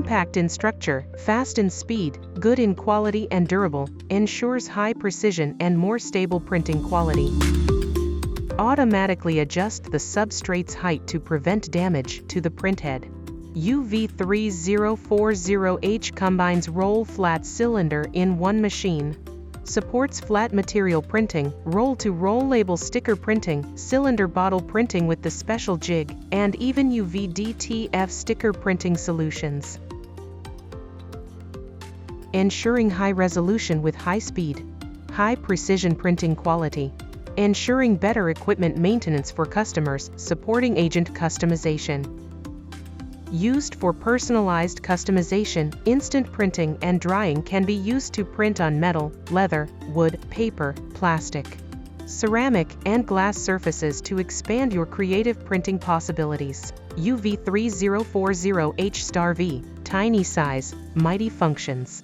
Compact in structure, fast in speed, good in quality and durable, ensures high precision and more stable printing quality. Automatically adjust the substrate's height to prevent damage to the printhead. UV-3040H combines roll flat cylinder in one machine. Supports flat material printing, roll-to-roll label sticker printing, cylinder bottle printing with the special jig, and even UV DTF sticker printing solutions. Ensuring high resolution with high speed, high precision printing quality. Ensuring better equipment maintenance for customers, supporting agent customization. Used for personalized customization, instant printing and drying can be used to print on metal, leather, wood, paper, plastic, ceramic, and glass surfaces to expand your creative printing possibilities. UV-3040H*V, tiny size, mighty functions.